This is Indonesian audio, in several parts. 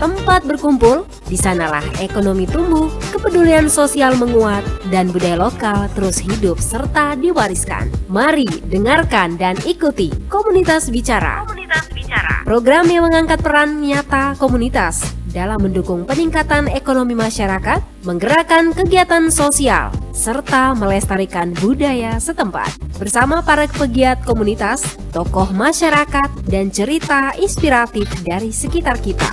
Tempat berkumpul, di sanalah ekonomi tumbuh, kepedulian sosial menguat, dan budaya lokal terus hidup serta diwariskan. Mari dengarkan dan ikuti Komunitas Bicara. Program yang mengangkat peran nyata komunitas dalam mendukung peningkatan ekonomi masyarakat, menggerakkan kegiatan sosial, serta melestarikan budaya setempat. Bersama para pegiat komunitas, tokoh masyarakat, dan cerita inspiratif dari sekitar kita.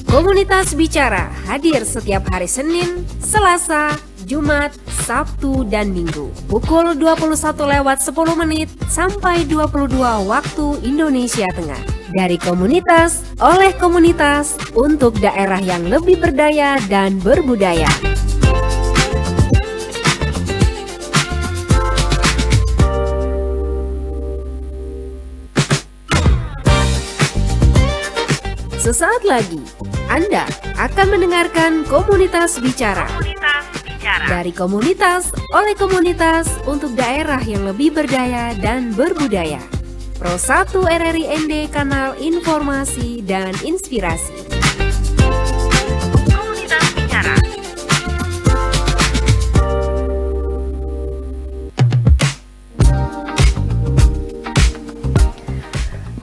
Komunitas Bicara hadir setiap hari Senin, Selasa, Jumat, Sabtu, dan Minggu pukul 21:10 sampai 22 waktu Indonesia Tengah. Dari komunitas, oleh komunitas, untuk daerah yang lebih berdaya dan berbudaya. Sesaat lagi, Anda akan mendengarkan Komunitas Bicara. Dari komunitas, oleh komunitas, untuk daerah yang lebih berdaya dan berbudaya. Pro 1 RRI ND, kanal informasi dan inspirasi. Komunitas Bicara.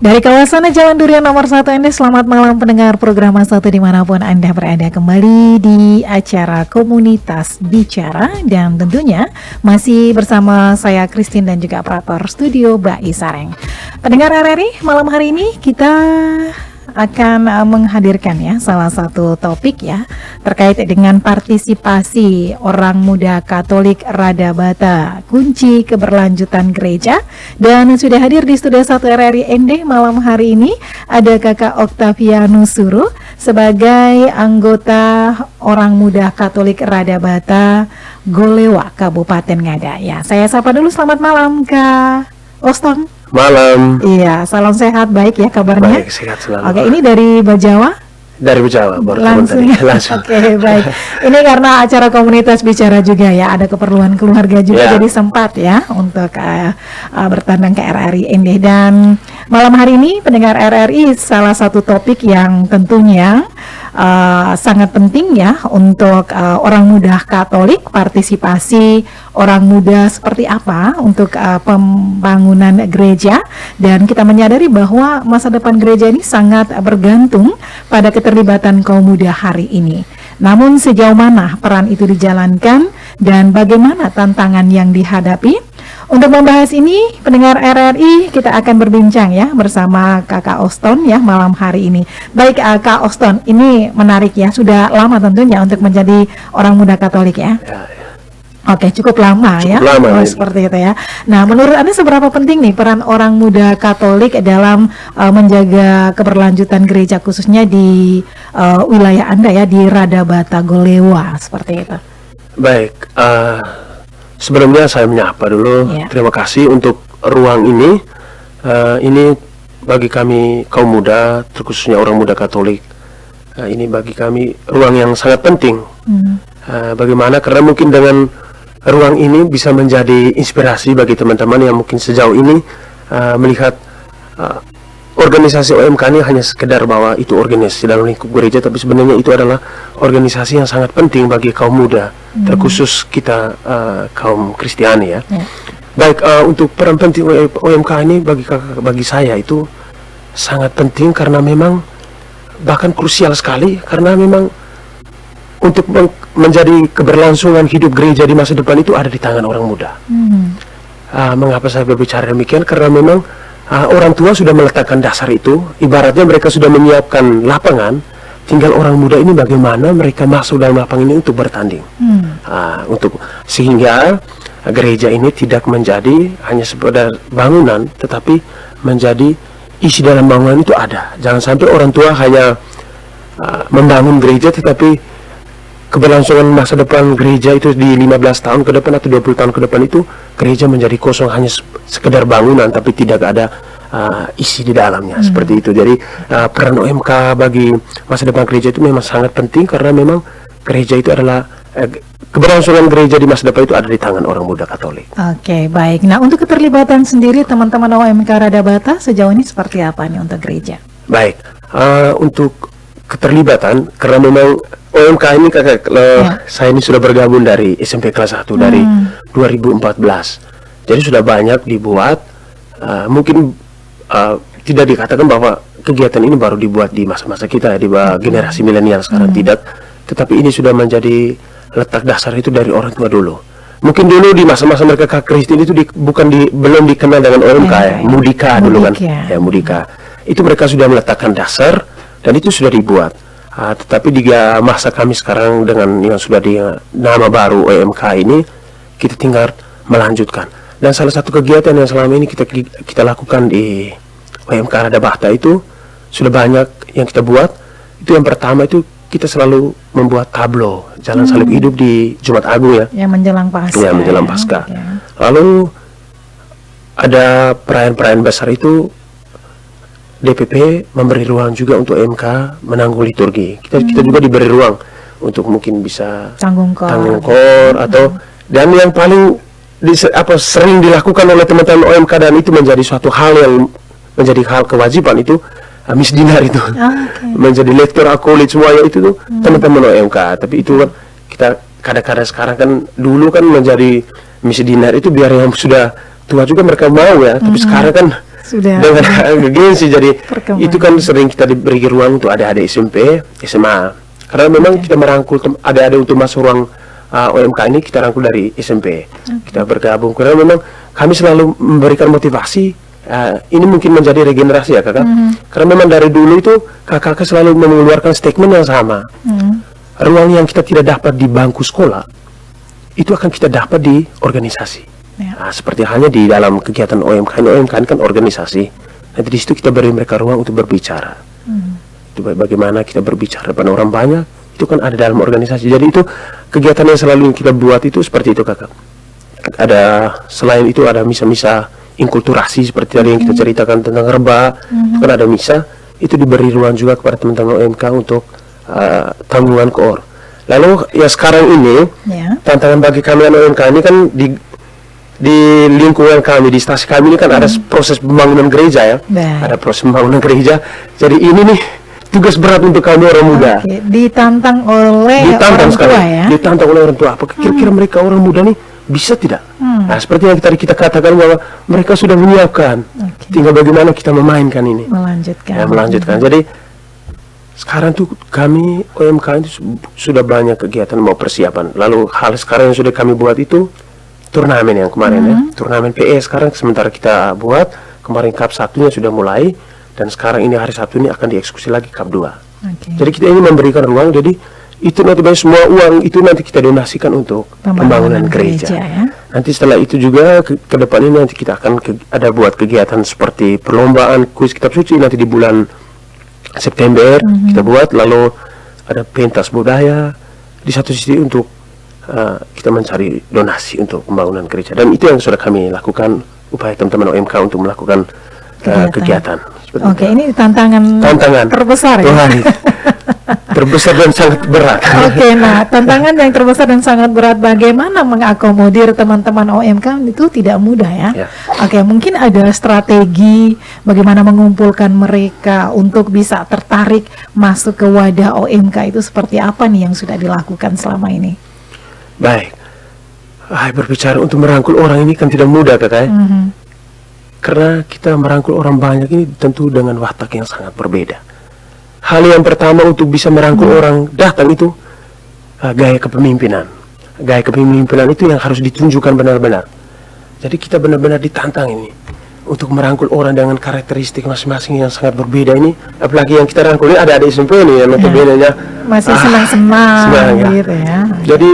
Dari kawasan Jalan Durian nomor 1 ND, selamat malam pendengar program 1 dimanapun Anda berada, kembali di acara Komunitas Bicara. Dan tentunya masih bersama saya Christine dan juga operator studio Mbak Isareng. Pendengar RRI, malam hari ini kita akan menghadirkan ya salah satu topik ya terkait dengan partisipasi orang muda Katolik Radabata, kunci keberlanjutan gereja. Dan sudah hadir di studio 1 RRI ND malam hari ini ada Kakak Oktavianus Suru sebagai anggota orang muda Katolik Radabata Golewa, Kabupaten Ngada. Ya, saya sapa dulu, selamat malam Kak Oston. Malam. Iya, salam sehat, baik ya kabarnya? Baik, sehat selalu. Oke, ini dari Bajawa? Dari Bajawa, baru langsung. langsung. Oke, baik. Ini karena acara Komunitas Bicara juga ya, ada keperluan keluarga juga, jadi sempat ya untuk bertandang ke RRI ND. Dan malam hari ini pendengar RRI, salah satu topik yang tentunya sangat penting ya untuk orang muda Katolik, partisipasi orang muda seperti apa untuk pembangunan gereja. Dan kita menyadari bahwa masa depan gereja ini sangat bergantung pada keterlibatan kaum muda hari ini. Namun sejauh mana peran itu dijalankan dan bagaimana tantangan yang dihadapi? Untuk membahas ini, pendengar RRI, kita akan berbincang ya bersama Kakak Oston ya malam hari ini. Baik Kak Oston, ini menarik ya, sudah lama tentunya untuk menjadi orang muda Katolik ya. Oke, cukup lama ya. Seperti itu ya. Nah, menurut Anda seberapa penting nih peran orang muda Katolik dalam menjaga keberlanjutan gereja, khususnya di wilayah Anda ya, di Radabata Golewa, seperti itu? Baik, sebelumnya saya menyapa dulu. Terima kasih untuk ruang ini. Ini bagi kami kaum muda, terkhususnya orang muda Katolik. Ini bagi kami ruang yang sangat penting. Bagaimana? Karena mungkin dengan ruang ini bisa menjadi inspirasi bagi teman-teman yang mungkin sejauh ini melihat organisasi OMK ini hanya sekedar bahwa itu organisasi dalam lingkup gereja, tapi sebenarnya itu adalah organisasi yang sangat penting bagi kaum muda, terkhusus kita kaum Kristiani ya. Baik, untuk peran penting OMK ini bagi saya itu sangat penting karena memang bahkan krusial sekali, karena memang untuk menjadi keberlangsungan hidup gereja di masa depan itu ada di tangan orang muda. Mengapa saya berbicara demikian? Karena memang orang tua sudah meletakkan dasar itu, ibaratnya mereka sudah menyiapkan lapangan, tinggal orang muda ini bagaimana mereka masuk dalam lapangan ini untuk bertanding. Sehingga gereja ini tidak menjadi hanya sekedar bangunan, tetapi menjadi isi dalam bangunan itu ada. Jangan sampai orang tua hanya membangun gereja, tetapi keberlangsungan masa depan gereja itu di 15 tahun ke depan atau 20 tahun ke depan itu gereja menjadi kosong, hanya sekedar bangunan tapi tidak ada isi di dalamnya. Seperti itu. Jadi peran OMK bagi masa depan gereja itu memang sangat penting, karena memang gereja itu adalah keberlangsungan gereja di masa depan itu ada di tangan orang muda Katolik. Oke, baik. Nah, untuk keterlibatan sendiri teman-teman OMK Radabata sejauh ini seperti apa nih untuk gereja? Baik, untuk keterlibatan, karena memang OMK ini kakak, saya ini sudah bergabung dari SMP kelas 1 dari 2014, jadi sudah banyak dibuat. Mungkin tidak dikatakan bahwa kegiatan ini baru dibuat di masa-masa kita, di generasi milenial sekarang, tidak, tetapi ini sudah menjadi letak dasar itu dari orang tua dulu. Mungkin dulu di masa-masa mereka Kak Kristin itu belum dikenal dengan OMK, Mudika dulu kan, ya Mudika. Itu mereka sudah meletakkan dasar dan itu sudah dibuat. Tetapi di masa kami sekarang dengan yang sudah di nama baru OMK ini, kita tinggal melanjutkan. Dan salah satu kegiatan yang selama ini kita lakukan di OMK Rada Bahta itu sudah banyak yang kita buat. Itu yang pertama itu kita selalu membuat tablo Jalan Salib Hidup di Jumat Agung ya. Yang menjelang Paskah. Ya, menjelang Paskah. Lalu ada perayaan-perayaan besar itu DPP memberi ruang juga untuk MK menanggung liturgi. Kita juga diberi ruang untuk mungkin bisa tanggung kor atau dan yang paling sering dilakukan oleh teman-teman OMK dan itu menjadi suatu hal yang menjadi hal kewajiban itu misdinar itu. Menjadi lektor akolit semuanya itu tuh teman-teman OMK. Tapi itu kan kita kadang-kadang sekarang kan dulu kan menjadi misdinar itu biar yang sudah tua juga mereka mau ya. Tapi sekarang kan sudah dengan gengsi, jadi itu kan sering kita diberi ruang untuk adik-adik SMP, SMA. Karena memang kita merangkul adik-adik untuk masuk ruang OMK ini, kita rangkul dari SMP. Kita bergabung karena memang kami selalu memberikan motivasi. Ini mungkin menjadi regenerasi ya kakak. Karena memang dari dulu itu kakak selalu mengeluarkan statement yang sama. Ruang yang kita tidak dapat di bangku sekolah, itu akan kita dapat di organisasi. Seperti halnya di dalam kegiatan OMK ini kan organisasi. Nanti di situ kita beri mereka ruang untuk berbicara. Itu bagaimana kita berbicara depan orang banyak, itu kan ada dalam organisasi. Jadi itu kegiatan yang selalu kita buat itu seperti itu kakak. Ada selain itu ada misa-misa inkulturasi seperti tadi yang kita ceritakan tentang reba, itu kan ada misa, itu diberi ruang juga kepada teman-teman OMK untuk tanggungan koor. Lalu ya sekarang ini tantangan bagi kami OMK ini kan di lingkungan kami, di stasi kami ini kan ada proses pembangunan gereja ya. Ada proses pembangunan gereja. Jadi ini nih tugas berat untuk kami orang muda. Ditantang oleh orang tua ya. Ditantang oleh orang tua. Apa kira-kira mereka orang muda nih bisa tidak? Nah, seperti yang tadi kita katakan bahwa mereka sudah menyiapkan. Tinggal bagaimana kita memainkan ini. Melanjutkan. Jadi sekarang tuh kami OMK itu sudah banyak kegiatan mau persiapan. Lalu hal sekarang yang sudah kami buat itu turnamen yang kemarin ya, turnamen PE sekarang sementara kita buat, kemarin Cup 1-nya sudah mulai, dan sekarang ini hari Sabtu ini akan dieksekusi lagi Cup 2. Jadi kita ini memberikan ruang, jadi itu nanti semua uang itu nanti kita donasikan untuk pembangunan gereja. Nanti setelah itu juga ke depan ini nanti kita akan ada buat kegiatan seperti perlombaan kuis kitab suci nanti di bulan September kita buat, lalu ada pentas budaya di satu sisi untuk kita mencari donasi untuk pembangunan gereja, dan itu yang sudah kami lakukan upaya teman-teman OMK untuk melakukan kegiatan. Ini tantangan terbesar ya. Terbesar dan sangat berat. Nah tantangan yang terbesar dan sangat berat bagaimana mengakomodir teman-teman OMK itu tidak mudah ya. Mungkin ada strategi bagaimana mengumpulkan mereka untuk bisa tertarik masuk ke wadah OMK itu seperti apa nih yang sudah dilakukan selama ini? Baik, berbicara untuk merangkul orang ini kan tidak mudah kakak. Karena kita merangkul orang banyak ini tentu dengan watak yang sangat berbeda. Hal yang pertama untuk bisa merangkul orang datang itu gaya kepemimpinan. Gaya kepemimpinan itu yang harus ditunjukkan benar-benar. Jadi kita benar-benar ditantang ini untuk merangkul orang dengan karakteristik masing-masing yang sangat berbeda ini. Apalagi yang kita rangkul ini ada SMP ini yang notabene-nya masih senang-senang gitu ya. Jadi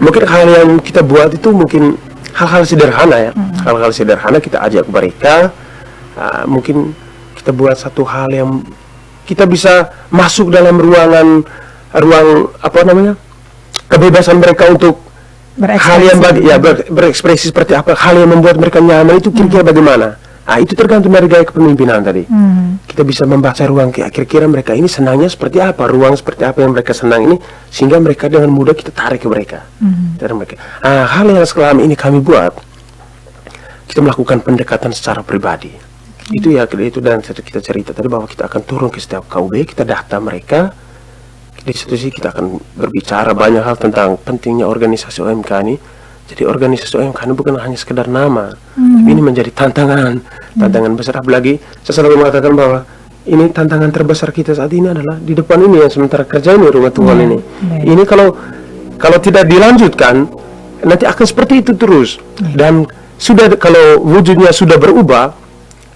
mungkin hal yang kita buat itu mungkin hal-hal sederhana ya. Hal-hal sederhana kita ajak mereka. Mungkin kita buat satu hal yang kita bisa masuk dalam ruang kebebasan mereka untuk hal yang berekspresi seperti apa, hal yang membuat mereka nyaman itu kira-kira bagaimana. Itu tergantung dari gaya kepemimpinan tadi. Kita bisa membaca ruang kira-kira mereka ini senangnya seperti apa, ruang seperti apa yang mereka senang ini, sehingga mereka dengan mudah kita tarik ke mereka. Dari mereka. Hal yang selama ini kami buat, kita melakukan pendekatan secara pribadi. Itu ya, itu dan kita cerita tadi bahwa kita akan turun ke setiap KUB, kita data mereka. Di situ sih kita akan berbicara banyak hal tentang pentingnya organisasi OMK ini. Jadi organisasi OMK ini bukan hanya sekedar nama, tapi ini menjadi tantangan besar. Apalagi saya selalu mengatakan bahwa ini tantangan terbesar kita saat ini adalah di depan ini, yang sementara kerja ini, rumah Tuhan ini. Ini kalau tidak dilanjutkan, nanti akan seperti itu terus. Dan sudah, kalau wujudnya sudah berubah,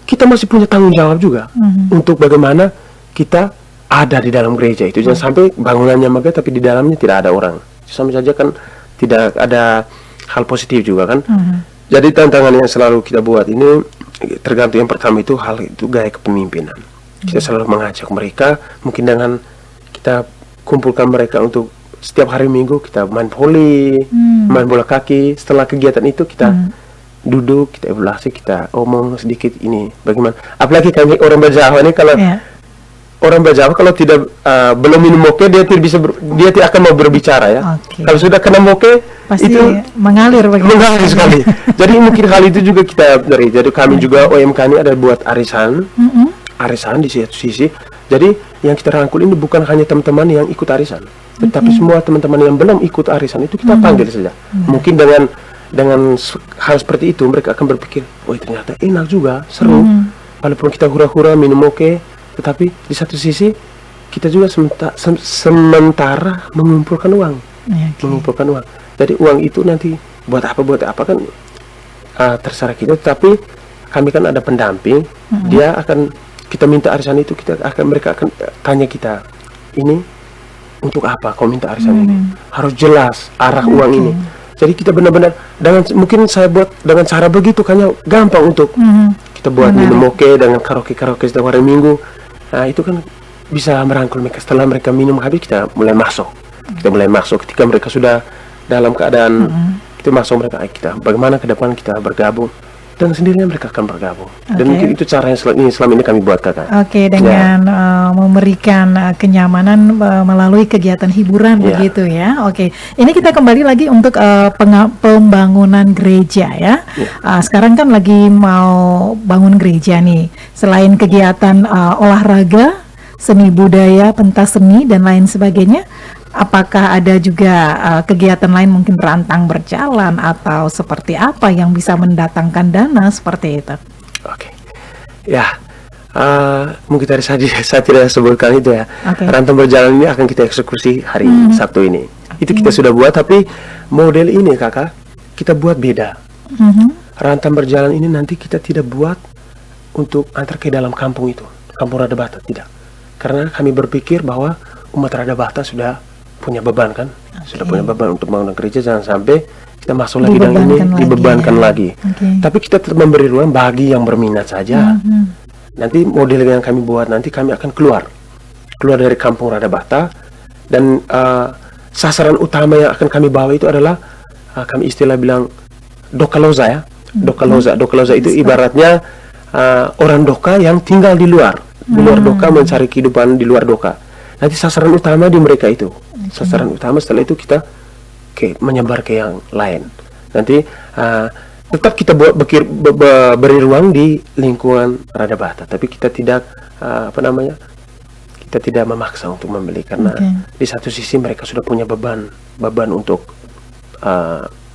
kita masih punya tanggung jawab juga untuk bagaimana kita ada di dalam gereja itu. Jangan sampai bangunannya megah tapi di dalamnya tidak ada orang. Sama saja kan tidak ada hal positif juga kan. Jadi tantangan yang selalu kita buat ini tergantung, yang pertama itu hal itu gaya kepemimpinan. Kita selalu mengajak mereka, mungkin dengan kita kumpulkan mereka untuk setiap hari Minggu kita main voli, main bola kaki. Setelah kegiatan itu kita duduk, kita evaluasi, kita omong sedikit ini bagaimana. Apalagi kami orang Bajawa ini, kalau orang Bajawa kalau tidak belum minum moke, dia tidak akan mau berbicara ya. Kalau sudah kena moke pasti itu mengalir sekali. Jadi mungkin hal itu juga kita dari. Jadi kami juga OMK ini ada buat arisan, arisan di satu sisi. Jadi yang kita rangkul ini bukan hanya teman-teman yang ikut arisan, tetapi semua teman-teman yang belum ikut arisan itu kita panggil saja. Mungkin dengan hal seperti itu mereka akan berpikir, oh ternyata enak juga, seru. Walaupun kita hura-hura minum moke, tetapi di satu sisi kita juga sementara mengumpulkan uang, mengumpulkan uang. Jadi uang itu nanti buat apa kan terserah kita. Tapi kami kan ada pendamping, dia akan, kita minta arisan itu, mereka akan tanya kita, ini untuk apa kau minta arisan ini? Harus jelas arah uang ini. Jadi kita benar-benar mungkin saya buat dengan cara begitu, kayaknya gampang untuk kita buat minum moke dengan karaoke setiap hari Minggu. Nah itu kan bisa merangkul mereka. Setelah mereka minum habis, kita mulai masuk. Ketika mereka sudah dalam keadaan kita masuk, mereka kita bagaimana ke depan kita bergabung, dan sendirinya mereka akan bergabung. Dan mungkin itu cara yang selama ini kami buat, Kakak. Dengan memberikan kenyamanan melalui kegiatan hiburan begitu ya. Ini kita kembali lagi untuk pembangunan gereja ya. Sekarang kan lagi mau bangun gereja nih. Selain kegiatan olahraga, seni budaya, pentas seni dan lain sebagainya, apakah ada juga kegiatan lain, mungkin rantang berjalan atau seperti apa yang bisa mendatangkan dana seperti itu? Mungkin tadi saya tidak sebutkan itu ya. Rantang berjalan ini akan kita eksekusi hari Sabtu ini. Itu kita sudah buat, tapi model ini Kakak kita buat beda. Rantang berjalan ini nanti kita tidak buat untuk antar ke dalam kampung itu, kampung Radabata, tidak. Karena kami berpikir bahwa umat Radabata sudah punya beban kan, sudah punya beban untuk membangun gereja. Jangan sampai kita masuk lagi dan ini dibebankan lagi. Tapi kita tetap memberi ruang bagi yang berminat saja. Nanti model yang kami buat, nanti kami akan keluar dari kampung Radabata, dan sasaran utama yang akan kami bawa itu adalah kami istilah bilang dokaloza ya. Dokaloza itu ibaratnya orang doka yang tinggal di luar doka, mencari kehidupan di luar doka. Nanti sasaran utama di mereka itu. Sasaran utama, setelah itu kita menyebar ke yang lain. Nanti tetap kita beri ruang di lingkungan Radabata, tapi kita tidak kita tidak memaksa untuk membeli, karena di satu sisi mereka sudah punya beban untuk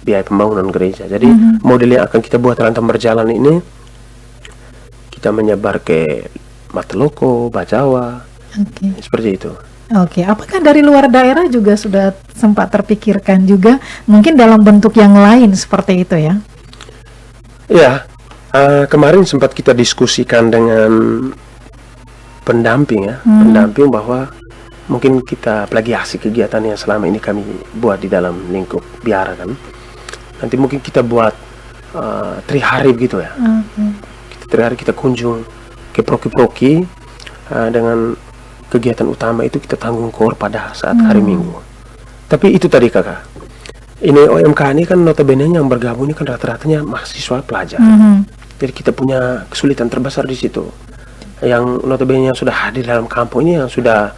biaya pembangunan gereja. Jadi model yang akan kita buat rantang berjalan ini, kita menyebar ke Mateloko, Bajawa, seperti itu. Apakah dari luar daerah juga sudah sempat terpikirkan juga, mungkin dalam bentuk yang lain seperti itu ya? Ya, kemarin sempat kita diskusikan dengan pendamping pendamping bahwa mungkin kita plagiasi kegiatan yang selama ini kami buat di dalam lingkup biara kan. Nanti mungkin kita buat trihari begitu ya. Trihari kita kunjung ke proki-proki dengan kegiatan utama itu kita tanggung kor pada saat hari Minggu. Tapi itu tadi Kakak, ini OMK ini kan notabene yang bergabung ini kan rata-ratanya mahasiswa pelajar. Jadi kita punya kesulitan terbesar di situ. Yang notabene yang sudah hadir dalam kampung ini, yang sudah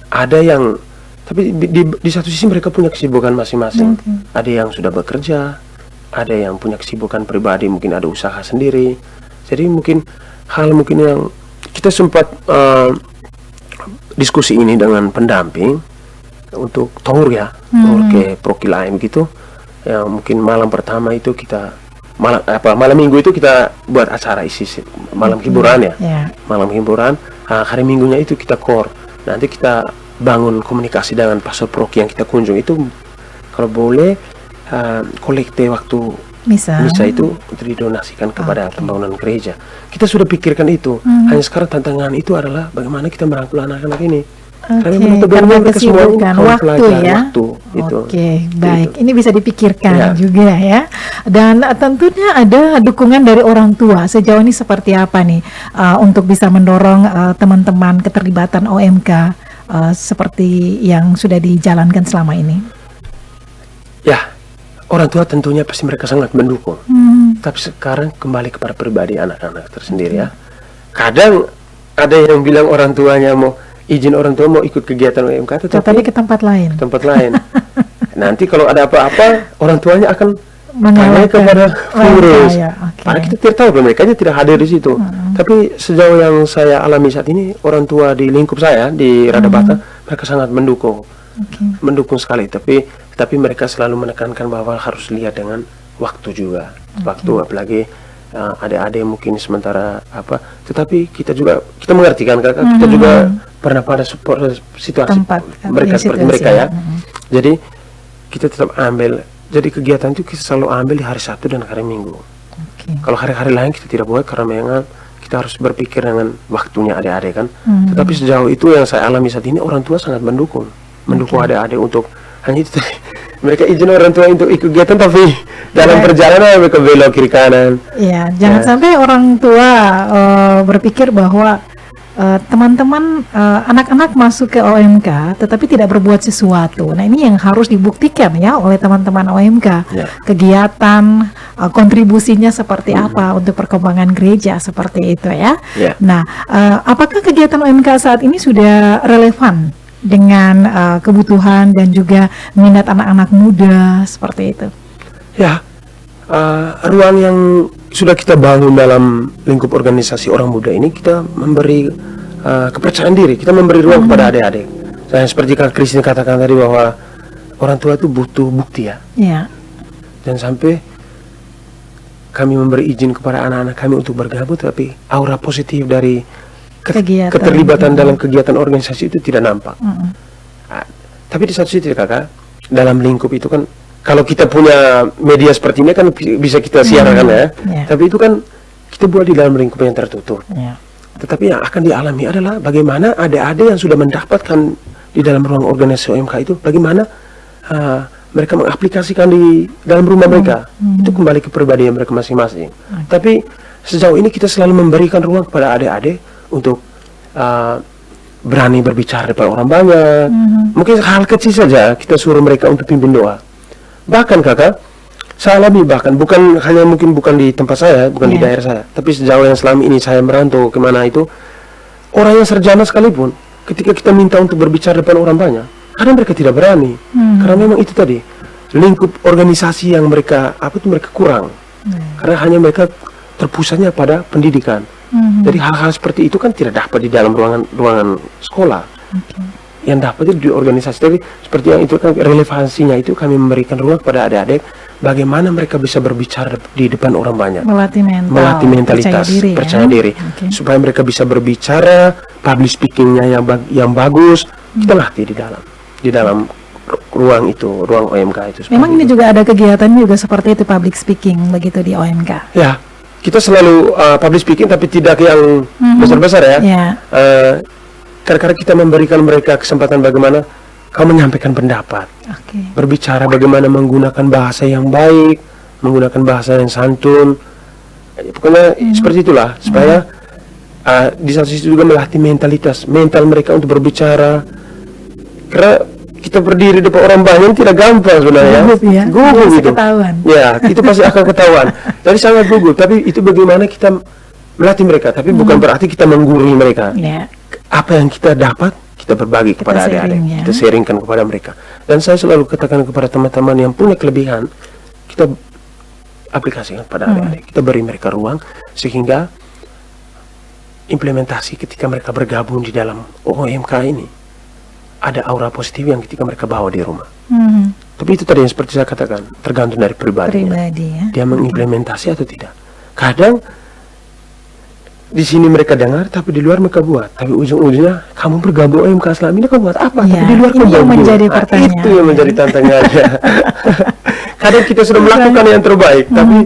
ada yang, tapi di satu sisi mereka punya kesibukan masing-masing. Ada yang sudah bekerja, ada yang punya kesibukan pribadi, mungkin ada usaha sendiri. Jadi mungkin yang kita sempat diskusi ini dengan pendamping untuk tour ya, tour ke proki lain gitu. Ya mungkin malam pertama itu kita malam minggu itu kita buat acara isi malam hiburan ya. Malam hiburan. Hari minggunya itu kita core. Nanti kita bangun komunikasi dengan pastor proki yang kita kunjung itu, kalau boleh kolekte waktu misa itu untuk didonasikan kepada pembangunan gereja. Kita sudah pikirkan itu. Hanya sekarang tantangan itu adalah bagaimana kita merangkul anak-anak ini. Karena kesibukan waktu ya. Baik. Ini bisa dipikirkan juga ya. Dan tentunya ada dukungan dari orang tua. Sejauh ini seperti apa nih untuk bisa mendorong teman-teman keterlibatan OMK seperti yang sudah dijalankan selama ini? Ya, orang tua tentunya pasti mereka sangat mendukung. Tapi sekarang kembali kepada pribadi anak-anak tersendiri ya. Kadang ada yang bilang orang tuanya mau izin, orang tua mau ikut kegiatan OMK, tetapi ke tempat lain. Nanti kalau ada apa-apa, orang tuanya akan tanya kepada pengurus. Padahal kita tidak tahu, mereka aja tidak hadir di situ. Tapi sejauh yang saya alami saat ini, orang tua di lingkup saya di Radabata, mereka sangat mendukung, mendukung sekali. Tapi mereka selalu menekankan bahwa harus lihat dengan waktu juga, apalagi adik-adik mungkin sementara tetapi kita mengerti kan, kakak, kita juga pernah pada situasi mereka seperti mereka ya. Jadi kita tetap ambil, jadi kegiatan itu kita selalu ambil di hari Sabtu dan hari Minggu. Kalau hari-hari lain kita tidak boleh, karena memang kita harus berpikir dengan waktunya adik-adik kan. Tetapi sejauh itu yang saya alami saat ini, orang tua sangat mendukung adik-adik untuk hanya itu tadi. Mereka izin orang tua untuk ikut kegiatan, tapi dalam perjalanan mereka belok kiri kanan. Iya, jangan sampai orang tua berpikir bahwa teman-teman anak-anak masuk ke OMK tetapi tidak berbuat sesuatu. Nah, ini yang harus dibuktikan ya oleh teman-teman OMK. Kegiatan kontribusinya seperti apa untuk perkembangan gereja, seperti itu ya. Nah, apakah kegiatan OMK saat ini sudah relevan dengan kebutuhan dan juga minat anak-anak muda seperti itu? Ya, ruang yang sudah kita bangun dalam lingkup organisasi orang muda ini, kita memberi kepercayaan diri, kita memberi ruang kepada adik-adik. Dan seperti Kak Christine katakan tadi, bahwa orang tua itu butuh bukti ya. Dan sampai kami memberi izin kepada anak-anak kami untuk bergabung, tapi aura positif dari keterlibatan dalam kegiatan organisasi itu tidak nampak. Tapi di satu sisi kakak, dalam lingkup itu kan, kalau kita punya media seperti ini kan bisa kita siarkan ya. Tapi itu kan kita buat di dalam lingkup yang tertutup. Tetapi yang akan dialami adalah bagaimana adik-adik yang sudah mendapatkan di dalam ruang organisasi OMK itu, bagaimana mereka mengaplikasikan di dalam rumah mereka. Itu kembali ke pribadi yang mereka masing-masing. Tapi sejauh ini kita selalu memberikan ruang kepada adik-adik untuk berani berbicara depan orang banyak. Mungkin hal kecil saja kita suruh mereka untuk pimpin doa. Bahkan kakak, saya alami, bahkan bukan di tempat saya, bukan di daerah saya, tapi sejauh yang selama ini saya merantau kemana itu, orang yang sarjana sekalipun, ketika kita minta untuk berbicara depan orang banyak, kadang mereka tidak berani. Karena memang itu tadi, lingkup organisasi yang mereka kurang. Karena hanya mereka terpusatnya pada pendidikan. Jadi hal-hal seperti itu kan tidak dapat di dalam ruangan sekolah. Yang dapat itu di organisasi. Tapi seperti yang itu kan, relevansinya itu kami memberikan ruang kepada adik-adik, bagaimana mereka bisa berbicara di depan orang banyak, melatih mentalitas, percaya diri. Supaya mereka bisa berbicara, public speakingnya yang bagus, kita latih di dalam ruang itu, ruang OMK itu. Memang ini juga ada kegiatan juga seperti itu, public speaking begitu di OMK. Ya, kita selalu public speaking, tapi tidak yang besar-besar ya. Karena kita memberikan mereka kesempatan bagaimana kau menyampaikan pendapat, berbicara bagaimana menggunakan bahasa yang baik, menggunakan bahasa yang santun. Pokoknya seperti itulah, supaya di satu sisi juga melatih mental mereka untuk berbicara. Karena kita berdiri depan orang banyak tidak gampang sebenarnya. Gugup gitu. Ya, itu pasti akan ketahuan. Jadi sangat gugup. Tapi itu bagaimana kita melatih mereka. Tapi bukan berarti kita menggurui mereka. Apa yang kita dapat, kita berbagi kepada adik-adik. Kita sharingkan kepada mereka. Dan saya selalu katakan kepada teman-teman yang punya kelebihan, kita aplikasikan pada adik-adik. Kita beri mereka ruang sehingga implementasi ketika mereka bergabung di dalam OMK ini ada aura positif yang ketika mereka bawa di rumah. Tapi itu tadi yang seperti saya katakan, tergantung dari pribadinya. Ya? Dia mengimplementasi atau tidak. Kadang di sini mereka dengar, tapi di luar mereka buat. Tapi ujung-ujungnya kamu bergabung OMK selama ini kamu buat apa? Ya, tapi di luar kamu yang menjadi pertanyaan. Itu yang menjadi tantangannya. Kadang kita sudah melakukan yang terbaik, tapi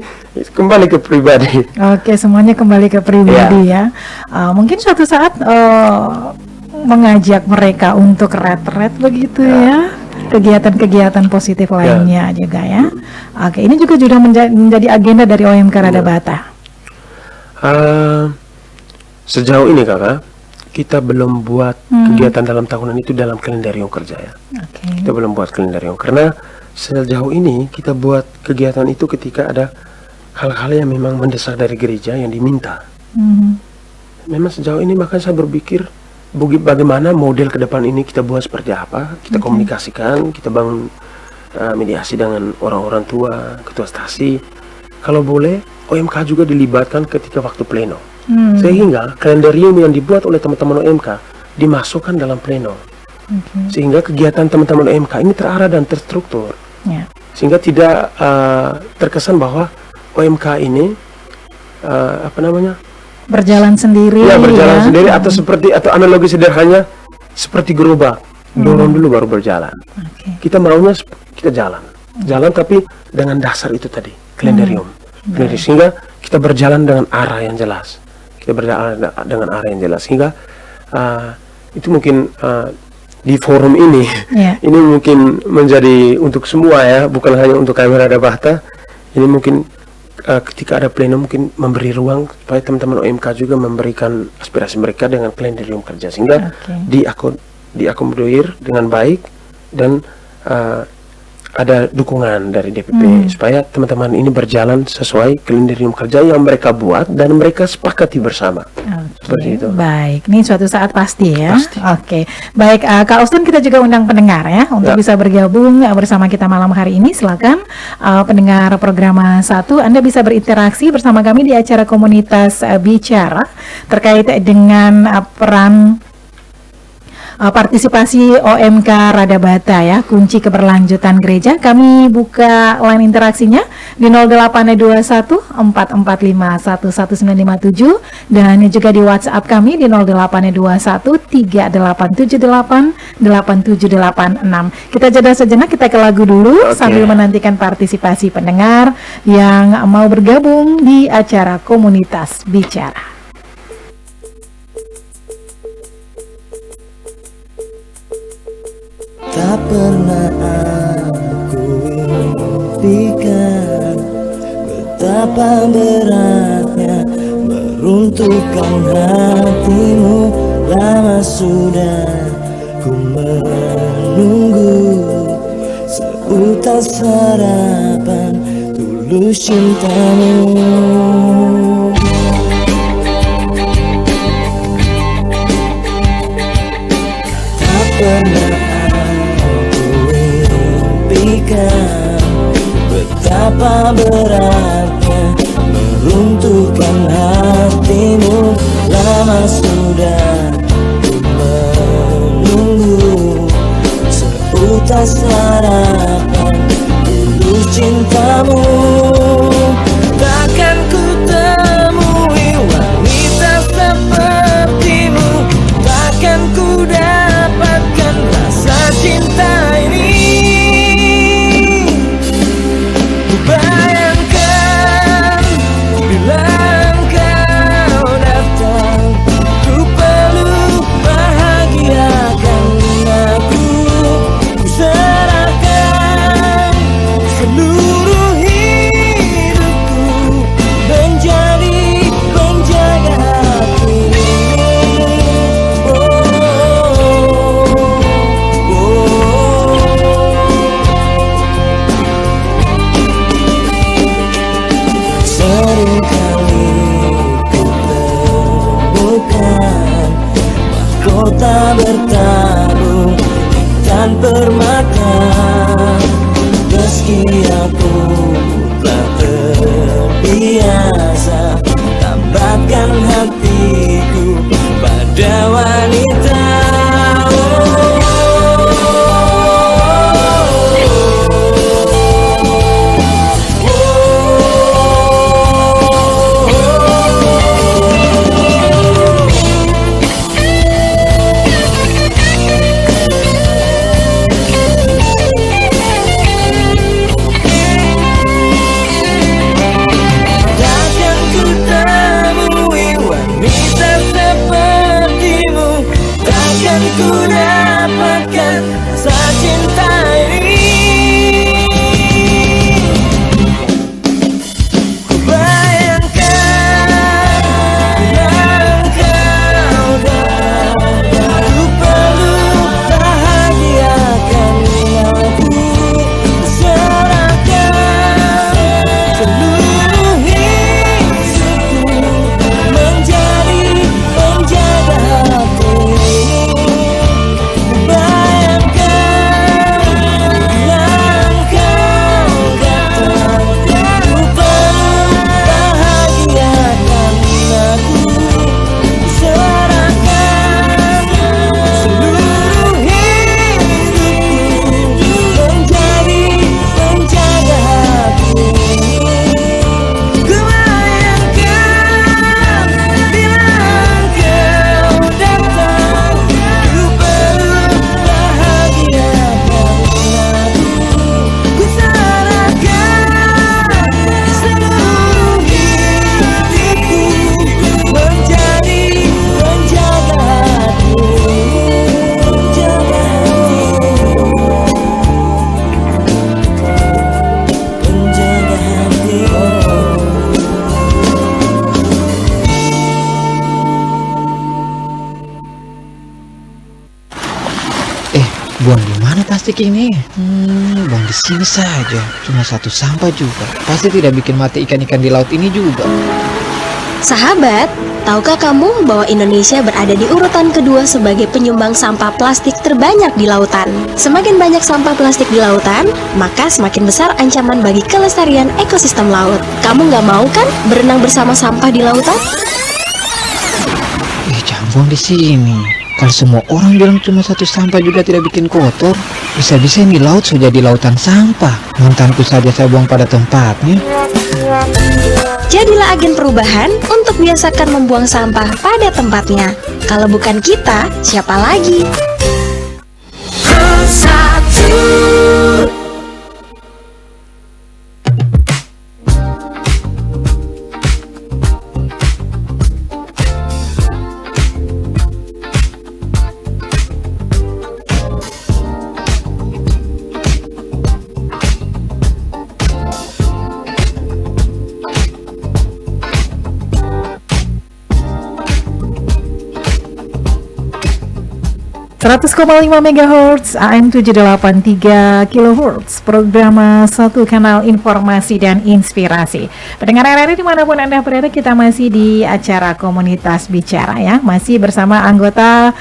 kembali ke pribadi. Oke, semuanya kembali ke pribadi ya. Mungkin suatu saat mengajak mereka untuk retret begitu ya. Kegiatan-kegiatan positif lainnya juga ya. Oke, ini juga sudah menjadi agenda dari OMK Rada Bata. Sejauh ini kakak, kita belum buat kegiatan dalam tahunan itu dalam kalendarium kerja ya. Kita belum buat kalendarium karena sejauh ini kita buat kegiatan itu ketika ada hal-hal yang memang mendesak dari gereja yang diminta. Memang sejauh ini makanya saya berpikir bagaimana model ke depan ini kita buat seperti apa, kita komunikasikan, kita bangun mediasi dengan orang-orang tua, ketua stasi. Kalau boleh, OMK juga dilibatkan ketika waktu pleno. Sehingga kalendarium yang dibuat oleh teman-teman OMK dimasukkan dalam pleno. Sehingga kegiatan teman-teman OMK ini terarah dan terstruktur. Sehingga tidak terkesan bahwa OMK ini berjalan sendiri. Ya, berjalan sendiri atau analogi sederhananya seperti gerobak, dorong dulu baru berjalan. Kita maunya kita jalan tapi dengan dasar itu tadi, kalendarium. Sehingga kita berjalan dengan arah yang jelas. Sehingga itu mungkin di forum ini ini mungkin menjadi untuk semua ya, bukan hanya untuk kami Rada Bata. Ini mungkin ketika ada pleno mungkin memberi ruang supaya teman-teman OMK juga memberikan aspirasi mereka dengan kalendarium kerja sehingga diakomodir dengan baik dan ada dukungan dari DPP supaya teman-teman ini berjalan sesuai kalendarium kerja yang mereka buat dan mereka sepakati bersama. Seperti itu. Baik, ini suatu saat pasti ya. Oke, baik Kak Austin, kita juga undang pendengar ya untuk bisa bergabung bersama kita malam hari ini. Silakan pendengar program 1, Anda bisa berinteraksi bersama kami di acara komunitas bicara terkait dengan peran partisipasi OMK Rada Bata ya, kunci keberlanjutan gereja. Kami buka line interaksinya di 0821 445 11957 dan juga di WhatsApp kami di 0821 3878 8786. Kita jeda sejenak, kita ke lagu dulu sambil menantikan partisipasi pendengar yang mau bergabung di acara komunitas bicara. Tak pernah aku impikan betapa beratnya meruntuhkan hatimu. Lama sudah ku menunggu seutas harapan tulus cintamu. Tak pernah betapa beratnya meruntuhkan hatimu. Lama sudah ku menunggu seutas harapan tulus cintamu. Takkan ku temui wanita sepertimu, takkan ku dapatkan rasa cinta ini. Bayangkan bila engkau datang, ku peluk bahagiakan aku, ku serahkan seluruh hidupku menjadi penjaga hati. Seringkali ku temukan mahkota bertabung dan permata, meski aku tak dapatkan rasa cinta ini. Ku bayangkan engkau datang, ku peluk bahagiakan aku, serahkan seluruh hidupku menjadi penjaga hati. Ku bayangkan bila engkau datang, ku peluk bahagiakan aku, serahkan seluruh hidupku menjadi penjaga hati. Ku bayangkan bila engkau datang, ku peluk bahagiakan aku, ku serahkan seluruh hidupku menjadi penjaga hati, penjaga hati, Buang di mana plastik ini? Buang di sini saja. Cuma satu sampah juga. Pasti tidak bikin mati ikan-ikan di laut ini juga. Sahabat, tahukah kamu bahwa Indonesia berada di urutan kedua sebagai penyumbang sampah plastik terbanyak di lautan? Semakin banyak sampah plastik di lautan, maka semakin besar ancaman bagi kelestarian ekosistem laut. Kamu nggak mau kan berenang bersama sampah di lautan? Jangan buang di sini. Kalau semua orang bilang cuma satu sampah juga tidak bikin kotor, bisa-bisa ini laut sudah jadi lautan sampah. Mantanku saja saya buang pada tempatnya. Jadilah agen perubahan untuk biasakan membuang sampah pada tempatnya. Kalau bukan kita, siapa lagi? ...100,5 MHz, AM 783 kHz, program 1 kanal informasi dan inspirasi. Pendengar RRI dimanapun Anda berada, kita masih di acara Komunitas Bicara ya. Masih bersama anggota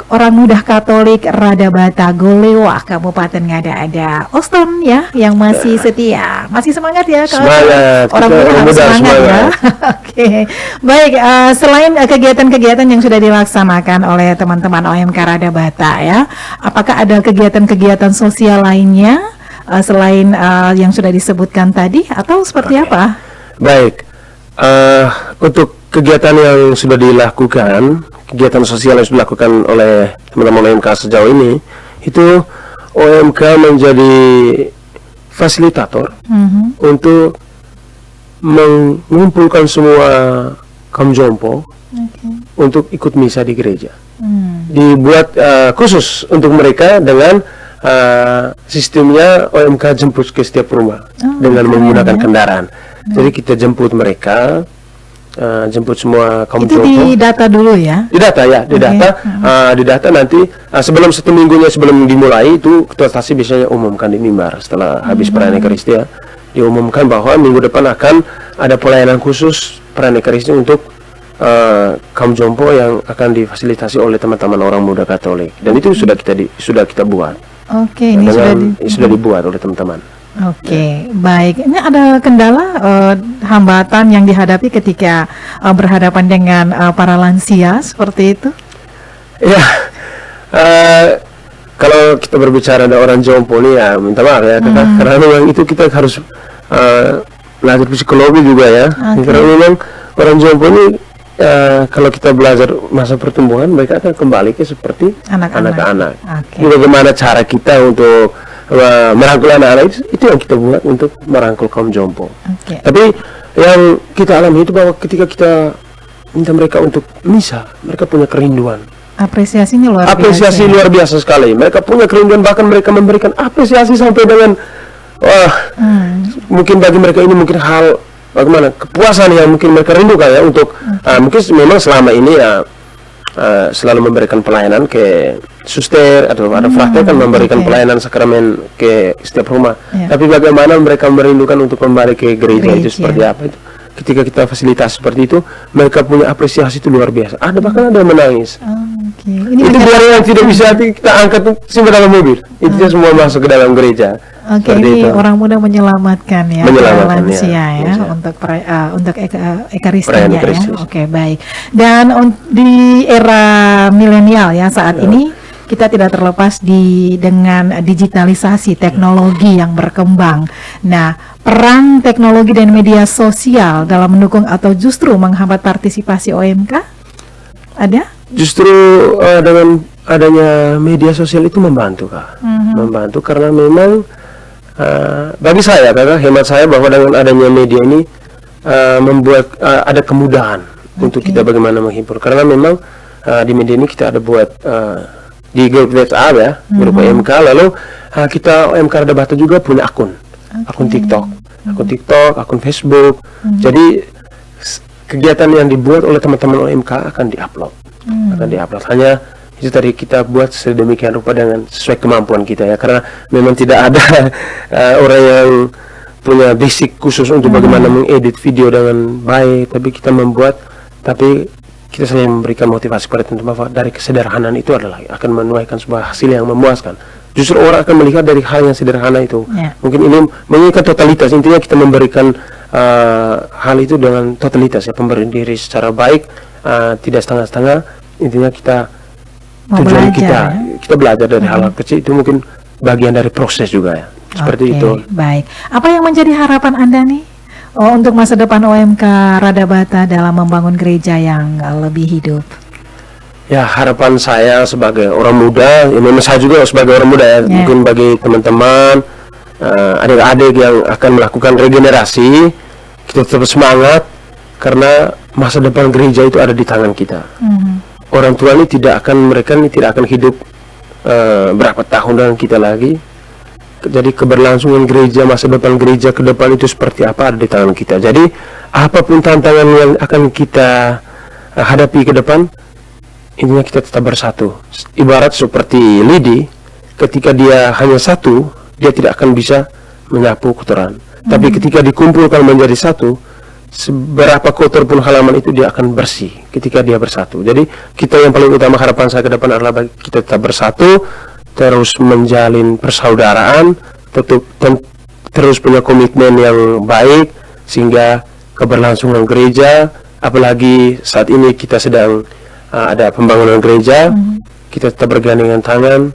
orang muda Katolik Radabata Golewa Kabupaten Ngada-Ada, Oston ya, yang masih setia, masih semangat ya kalau Semangat, orang muda harus semangat ya. Oke, baik. Selain kegiatan-kegiatan yang sudah dilaksanakan oleh teman-teman OMK Radabata ya, apakah ada kegiatan-kegiatan sosial lainnya selain yang sudah disebutkan tadi, atau seperti apa? Baik, untuk kegiatan yang sudah dilakukan, kegiatan sosial yang sudah dilakukan oleh teman-teman OMK sejauh ini, itu OMK menjadi fasilitator untuk mengumpulkan semua kaum jompo untuk ikut misa di gereja. Dibuat khusus untuk mereka dengan sistemnya OMK jemput ke setiap rumah dengan menggunakan kendaraan. Jadi kita jemput mereka, jemput semua kaum itu jompo. Di data dulu ya? Di data ya, di data, di data nanti sebelum 1 minggunya sebelum dimulai itu ketua stasi biasanya umumkan di mimbar setelah habis perayaan Eucharistia, diumumkan bahwa minggu depan akan ada pelayanan khusus perayaan Eucharistia untuk kaum jompo yang akan difasilitasi oleh teman-teman orang muda Katolik, dan itu sudah kita buat. Oke, ini sudah dibuat oleh teman-teman. Oke, baik. Ini ada kendala, hambatan yang dihadapi ketika berhadapan dengan para lansia seperti itu? Ya, kalau kita berbicara ada orang jompo nih ya, minta maaf ya, karena memang itu kita harus belajar psikologi juga ya. Karena memang orang jompo ini kalau kita belajar masa pertumbuhan, mereka akan kembali ke seperti anak-anak. Bagaimana cara kita untuk merangkul anak-anak itu yang kita buat untuk merangkul kaum jompo. Tapi yang kita alami itu bahwa ketika kita minta mereka untuk misa, mereka punya kerinduan Apresiasinya luar Apresiasi biasa. luar biasa sekali. Mereka punya kerinduan, bahkan mereka memberikan apresiasi sampai dengan wah, mungkin bagi mereka ini mungkin hal bagaimana kepuasan yang mungkin mereka rindukan ya untuk mungkin memang selama ini ya selalu memberikan pelayanan ke suster atau ada praktek kan memberikan pelayanan sakramen ke setiap rumah. Tapi bagaimana mereka merindukan untuk kembali ke gereja itu seperti apa itu? Ketika kita fasilitas seperti itu, mereka punya apresiasi itu luar biasa. Ada bahkan ada yang menangis. Ini Itu barang yang tidak bisa kita angkat simpan dalam mobil. Itu semua masuk ke dalam gereja. Ini itu. orang muda menyelamatkan ya, Menyelamatkan, lansia ya. untuk ekaristinya ya. Ekaristi. Oke, baik. Dan di era milenial ya saat ini kita tidak terlepas dengan digitalisasi teknologi yang berkembang. Nah, peran teknologi dan media sosial dalam mendukung atau justru menghambat partisipasi OMK ada? Justru dengan adanya media sosial itu membantu, Kak. Membantu karena memang bagi saya, Kak, hemat saya bahwa dengan adanya media ini membuat ada kemudahan untuk kita bagaimana menghibur. Karena memang di media ini kita ada buat di grup WhatsApp ya, grup OMK, lalu kita OMK Rada Bata juga punya akun TikTok, akun Facebook. Jadi kegiatan yang dibuat oleh teman-teman OMK akan diupload. Hanya itu tadi kita buat sedemikian rupa dengan sesuai kemampuan kita ya, karena memang tidak ada orang yang punya basic khusus untuk bagaimana mengedit video dengan baik, tapi kita membuat, tapi kita selalu memberikan motivasi pada teman-teman bahwa dari kesederhanaan itu adalah akan menuaikan sebuah hasil yang memuaskan. Justru orang akan melihat dari hal yang sederhana itu. Mungkin ini menginginkan totalitas, intinya kita memberikan hal itu dengan totalitas ya, pemberian diri secara baik, tidak setengah-setengah. Intinya kita tujuan kita belajar dari hal kecil itu, mungkin bagian dari proses juga ya. Seperti itu. Baik. Apa yang menjadi harapan Anda nih untuk masa depan OMK Rada Bata dalam membangun gereja yang lebih hidup? Ya, harapan saya sebagai orang muda, ya memang saya juga sebagai orang muda ya, mungkin bagi teman-teman adik-adik yang akan melakukan regenerasi, kita tetap semangat karena masa depan gereja itu ada di tangan kita. Orang tua ini mereka tidak akan hidup berapa tahun dengan kita lagi. Jadi keberlangsungan gereja, masa depan gereja ke depan itu seperti apa ada di tangan kita. Jadi apapun tantangan yang akan kita hadapi ke depan, intinya kita tetap bersatu. Ibarat seperti lidi, ketika dia hanya satu, dia tidak akan bisa menyapu kotoran. Tapi ketika dikumpulkan menjadi satu, seberapa kotor pun halaman itu dia akan bersih ketika dia bersatu. Jadi kita yang paling utama, harapan saya ke depan adalah kita tetap bersatu, terus menjalin persaudaraan, terus punya komitmen yang baik, sehingga keberlangsungan gereja, apalagi saat ini kita sedang ada pembangunan gereja, kita tetap bergandengan tangan,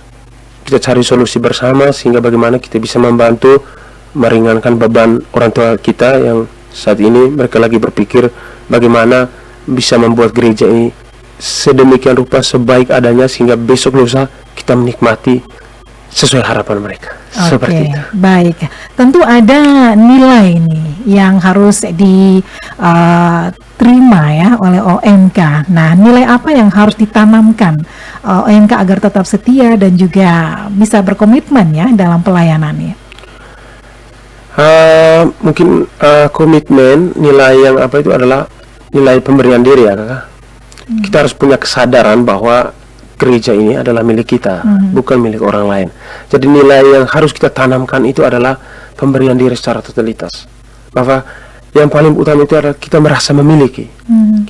kita cari solusi bersama, sehingga bagaimana kita bisa membantu meringankan beban orang tua kita yang saat ini mereka lagi berpikir bagaimana bisa membuat gereja ini sedemikian rupa sebaik adanya, sehingga besok lusa kita menikmati sesuai harapan mereka. Seperti itu. Baik. Tentu ada nilai nih yang harus diterima ya oleh OMK. Nah, nilai apa yang harus ditanamkan OMK agar tetap setia dan juga bisa berkomitmen ya dalam pelayanannya? Mungkin komitmen, nilai yang apa itu adalah nilai pemberian diri ya, Kakak. Kita harus punya kesadaran bahwa gereja ini adalah milik kita, bukan milik orang lain. Jadi nilai yang harus kita tanamkan itu adalah pemberian diri secara totalitas. Bahwa yang paling utama itu adalah kita merasa memiliki.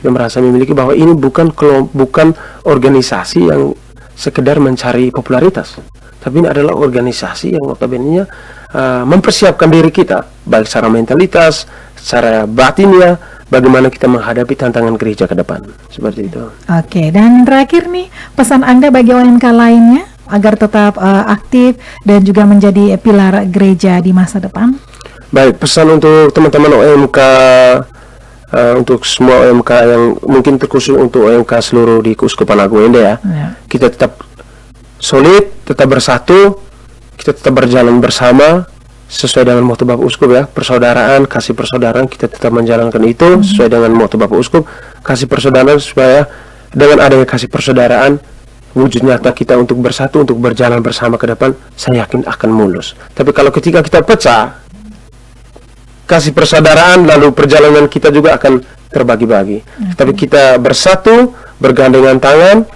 Kita merasa memiliki bahwa ini bukan organisasi yang sekedar mencari popularitas, tapi ini adalah organisasi yang notabene mempersiapkan diri kita baik secara mentalitas, secara batinnya, bagaimana kita menghadapi tantangan gereja ke depan. Seperti itu. Oke, dan terakhir nih, pesan Anda bagi OMK lainnya agar tetap aktif dan juga menjadi pilar gereja di masa depan? Baik, pesan untuk teman-teman OMK, untuk semua OMK yang mungkin terkhusus untuk OMK seluruh di Keuskupan Agung Ende ya. Kita tetap solid, tetap bersatu, kita tetap berjalan bersama sesuai dengan moto Bapak Uskup ya, persaudaraan, kasih persaudaraan, kita tetap menjalankan itu sesuai dengan moto Bapak Uskup, kasih persaudaraan, supaya dengan adanya kasih persaudaraan wujud nyata kita untuk bersatu, untuk berjalan bersama ke depan, saya yakin akan mulus. Tapi kalau ketika kita pecah, kasih persaudaraan, lalu perjalanan kita juga akan terbagi-bagi. Tapi kita bersatu, bergandengan tangan,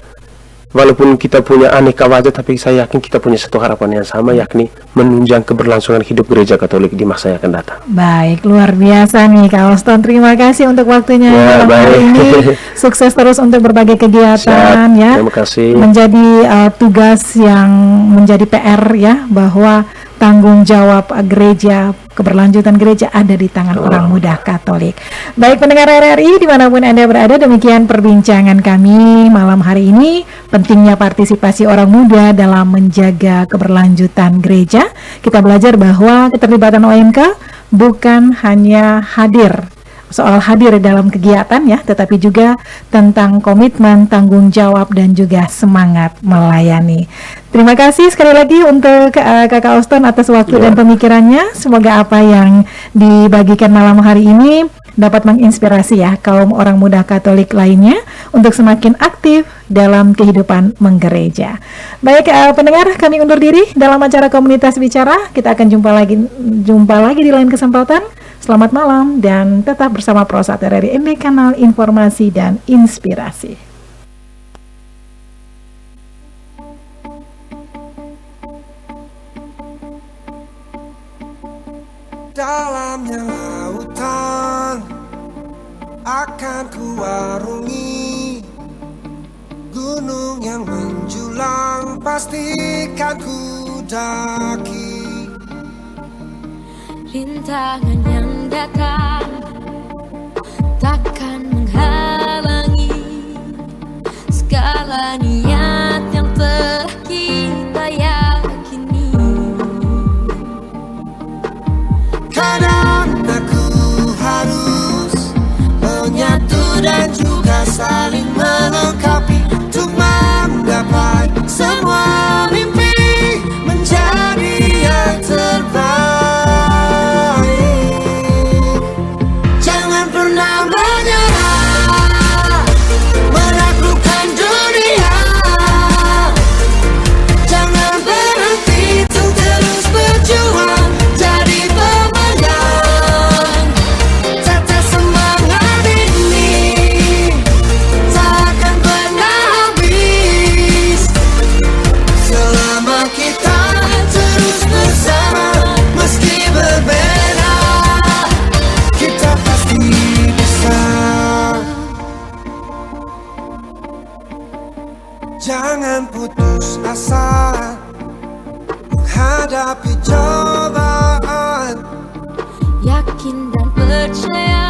walaupun kita punya aneka wajah, tapi saya yakin kita punya satu harapan yang sama, yakni menunjang keberlangsungan hidup gereja Katolik di masa yang akan datang. Baik, luar biasa nih Kak Auston. Terima kasih untuk waktunya Ya, malam hari baik. ini. Sukses terus untuk berbagai kegiatan Siap, ya. terima kasih. Menjadi tugas yang menjadi PR ya, bahwa tanggung jawab gereja, keberlanjutan gereja ada di tangan orang muda Katolik. Baik pendengar RRI dimanapun Anda berada, demikian perbincangan kami malam hari ini. Pentingnya partisipasi orang muda dalam menjaga keberlanjutan gereja. Kita belajar bahwa keterlibatan OMK bukan hanya soal hadir dalam kegiatan ya, tetapi juga tentang komitmen, tanggung jawab, dan juga semangat melayani. Terima kasih sekali lagi untuk Kakak Auston atas waktu dan pemikirannya. Semoga apa yang dibagikan malam hari ini dapat menginspirasi ya kaum orang muda Katolik lainnya untuk semakin aktif dalam kehidupan menggereja. Baik pendengar, kami undur diri dalam acara Komunitas Bicara. Kita akan jumpa lagi di lain kesempatan. Selamat malam dan tetap bersama Prosat RRI ND, kanal informasi dan inspirasi. Dalamnya lautan akan kuarungi, gunung yang menjulang pastikan ku daki. Rintangan yang datang takkan menghalangi segala niat yang telah kita yakini. Kadang aku harus menyatu dan juga saling melengkapi untuk menggapai semua mimpi menjadi yang terbaik. Jangan pernah menyerah, menaklukkan dunia. Jangan berhenti untuk terus berjuang, jadi pemenang. Tetap semangat ini takkan pernah habis selama kita terus bersama. Meski berbeda, kita pasti bisa. Jangan putus asa menghadapi cobaan. Yakin dan percaya